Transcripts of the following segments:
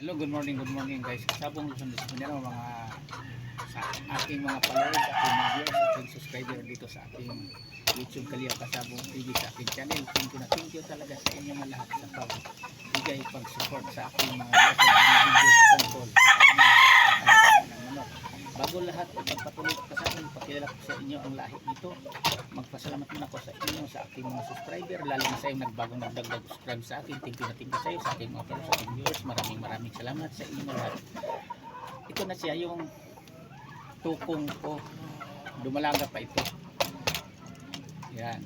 Hello, good morning guys. Kasabong Luzon Disciplinero mga sa ating mga followers, ating mga viewers, ating subscriber dito sa ating YouTube Kaliyang Kasabong TV sa ating channel. Thank you talaga sa inyo mga lahat sa pagbigay pag-support sa ating mga videos tungkol ng manok. Bago lahat, pagpatuloy ko sa akin, pakilala ko sa inyo ang lahi nito. Magpasalamat muna ako sa inyo, sa aking mga subscriber, lalo na sa yung nagbagong nagdagdag subscribe sa akin. Thank you sa iyo, sa aking mga sa aking viewers. Maraming salamat sa inyo lahat. Ito na siya yung tukong ko. Dumalaga pa ito. Yan.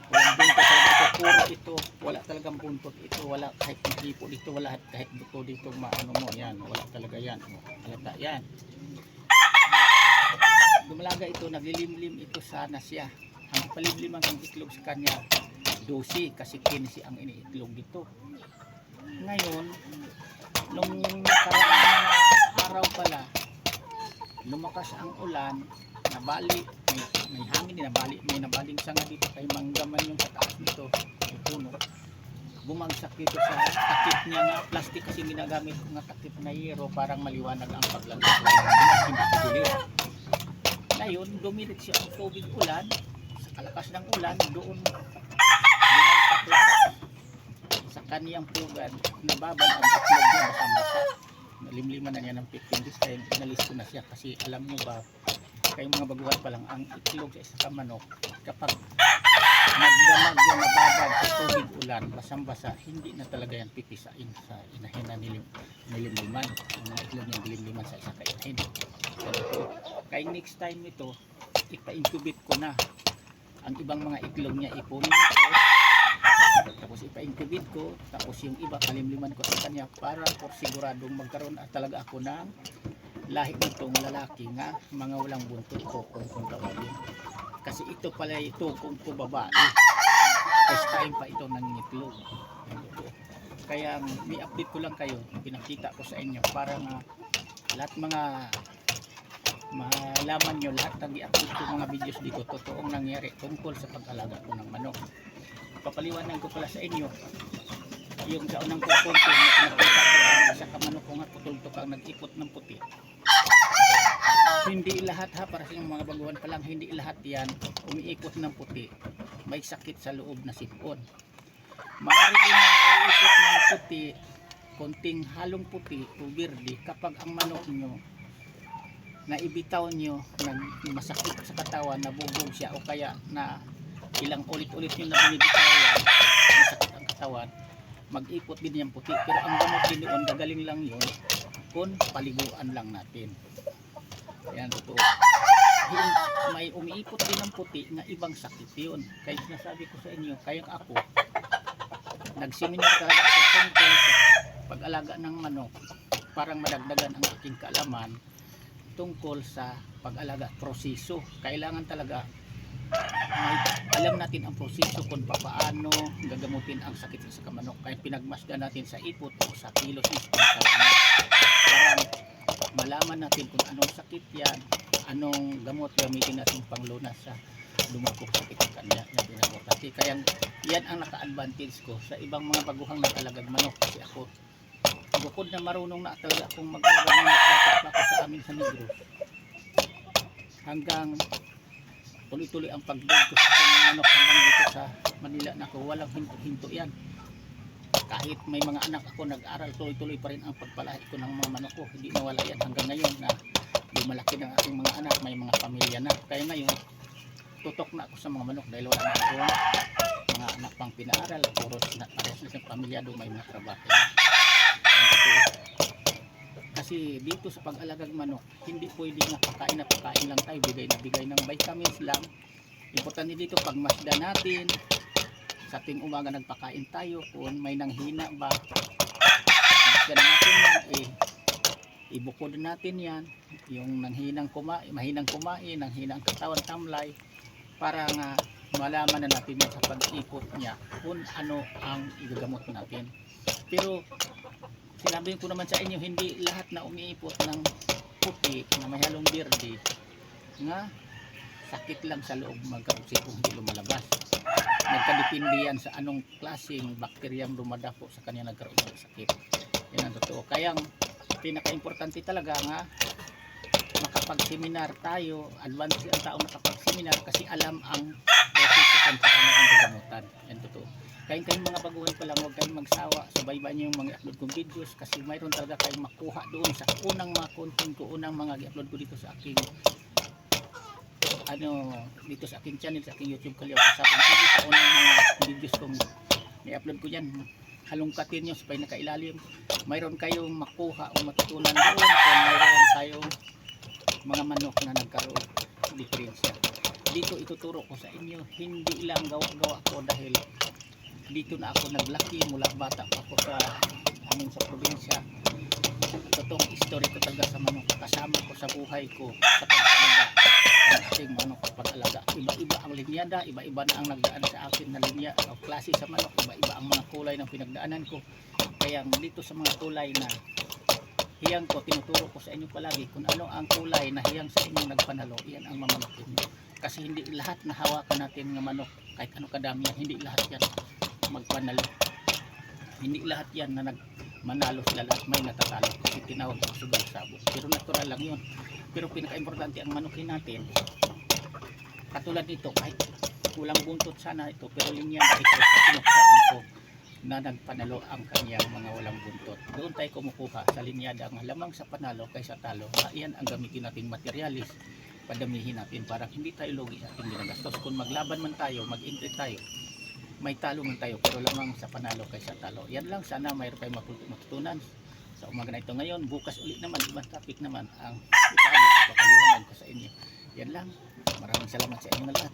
Walang buntot talaga ito. Puro ito. Wala talagang buntot ito. Wala kahit tipo dito. Wala kahit buto dito. Maano mo. Yan. Wala talaga yan. Halata yan. Dumalaga ito. Naglilimlim ito sana siya. Ang palimlim ang itlog sa kanya 12 kasi 15 ang iniitlog dito. Ngayon, nung nakaraang araw pala, lumakas ang ulan, nabali, may hangin din, may nabaling sanga dito kay manggaman yung kataas nito, yung puno. Bumagsak dito sa takip niya na plastic kasi ginagamit ng takip na yero, parang maliwanag ang paglagay. Hindi tuloy. Ngayon, dumirit siya ang tubig ulan, sa kalakas ng ulan, doon sa kaniyang pugad, nababad ang itlog niya basang-basa. Nalimliman na niya ng 15 days kaya inalis ko na siya kasi alam nyo ba, kayong mga baguhan pa lang, ang itlog sa isa manok, kapag nagdamag yung nababad sa tubig ulan, basang-basa, hindi na talaga yan pipisain sa inahin na nilimliman. Ang mga itlog niya nilimliman sa isa kainahin. Kaya next time ito, ipa-incubate ko na ang ibang mga itlog niya, ipunin ko, tapos ipa-incubate ko, tapos yung iba kalimliman ko sa kanya para por siguradong magkaroon talaga ako ng lahi nitong lalaki nga mga walang buntot ko kung tawagin. Kasi ito pala ito kung babae, first time pa ito nangingitlog. Kaya may update ko lang kayo, pinakita ko sa inyo para nga lahat mga malaman nyo, lahat ng i-upload ko mga videos dito totoong nangyari tungkol sa pag-alaga ko ng manok. Papaliwanag ko pala sa inyo yung sa unang pupulto na pinakita ko sa kamanok ko nga putultok ang nag-ipot ng puti. Hindi lahat ha, para sa mga baguhan pa lang, hindi lahat yan umiikot ng puti may sakit sa loob na sipon. Maaari din ang umiikot ng puti konting halong puti o birdi kapag ang manok nyo na ibitaw nyo masakit sa katawan, nabubog siya o kaya na ilang ulit-ulit nyo na binibitawan, masakit ang katawan, mag-ipot din yung puti. Pero ang gamot din yun, dagaling lang yun kung paliguan lang natin. Ayan, totoo. May umiipot din ng puti na ibang sakit yun. Kaya sinasabi ko sa inyo, kayang ako, nagseminar talaga ako tungkol sa pag-alaga ng manok, parang madagdagan ang aking kaalaman tungkol sa pag-alaga, proseso. Kailangan talaga alam natin ang proseso kung paano gagamutin ang sakit sa kamanok. Kaya pinagmasdan natin sa ipot o sa kilos ng kamanok para malaman natin kung anong sakit yan, anong gamot gamitin natin panglunas sa lumapok sakit ng kanya na pinagportati. Kaya yan ang naka-advantage ko sa ibang mga baguhang nag-alagag manok kasi ako bukod na marunong na talaga akong mag-alaga manok sa amin sa Negros, hanggang tuloy-tuloy ang pagdod ko sa mga manok hanggang dito sa Manila na ako, walang hinto-hinto yan. Kahit may mga anak ako nag-aral, tuloy-tuloy pa rin ang pagpalahi ko ng mga manok ko, hindi nawala yan hanggang ngayon na lumalaki ng aking mga anak, may mga pamilya na. Kaya ngayon tutok na ako sa mga manok dahil wala na ako mga anak pang pinaaral, puro sa pamilya doon may mga trabaho. Kasi dito sa pag-alagag manok, hindi pwede na pagkain lang tayo, bigay na bigay ng vitamins lang. Importante dito pagmasdan natin, sa ating umaga nagpakain tayo, kung may nanghina ba, masdan natin yan, ibukod natin yan, yung nanghinang kumain, mahinang kumain, nanghinang katawan tamlay, para nga malaman na natin sa pag-ikot niya kung ano ang igagamot natin. Pero sinabi ko naman sa inyo, hindi lahat na umiipot ng puti na may halong birdi nga sakit lang sa loob magkausip kung hindi lumalabas. Nagkadepende yan sa anong klaseng bakteryang dumadapo sa kanya nagkaroon ng sakit. Yan ang Kaya pinaka-importante talaga nga makapag-seminar tayo, advance ang tao makapag-seminar kasi alam ang proseso kung paano ang gagamutan. Yan totoo. Kayong mga baguhan pa lang, huwag kayong magsawa, subaybayan nyo yung mga i-upload kong videos kasi mayroon talaga kayong makuha doon sa unang mga content ko, unang mga i-upload ko dito sa aking dito sa aking channel, sa aking YouTube Kalyaw Kasabong TV. Sa unang mga videos kong i-upload ko yan, halongkatin nyo sa pinakailalim, mayroon kayong makuha o matutunan doon kung mayroon kayong mga manok na nagkaroon diferensya. Dito ituturo ko sa inyo, hindi lang gawa-gawa ko dahil dito na ako naglaki mula bata pa ako sa amin sa probinsya. Totoong history ko talaga sa manok, kasama ko sa buhay ko sa pagpalaga ang ating manok at pag-alaga. Iba-iba ang linyada, iba-iba na ang nagdaan sa akin na linya o klase sa manok, iba-iba ang mga kulay ng pinagdaanan ko. Kaya dito sa mga kulay na hiyang ko, tinuturo ko sa inyo palagi kung ano ang kulay na hiyang sa inyo nagpanalo, yan ang mamanok inyo. Kasi hindi lahat na hawakan natin ng manok, kahit ano kadami yan, hindi lahat yan magpanalo. Hindi lahat yan na nagmanalo, sila lahat may natatalo kasi tinawag ko sugal sabo. Pero natural lang yun. Pero pinaka-importante ang manukin natin, katulad nito, kahit kulang buntot sana ito, pero linya na ito sa pinukuhaan ko na nagpanalo ang kanyang mga walang buntot. Doon tayo kumukuha sa linyada ang lamang sa panalo kaysa talo, na iyan ang gamitin nating materialis, padamihin natin para hindi tayo lugi sa ating ginagastos. Kung maglaban man tayo, mag-entry tayo, may talo man tayo, pero lamang sa panalo kaysa talo. Yan lang, sana mayroon kayong matutunan sa umaga na ito. Ngayon, bukas ulit naman, ibang topic naman ang ipabot, papaliwanag ko sa inyo. Yan lang, maraming salamat sa inyo na lahat.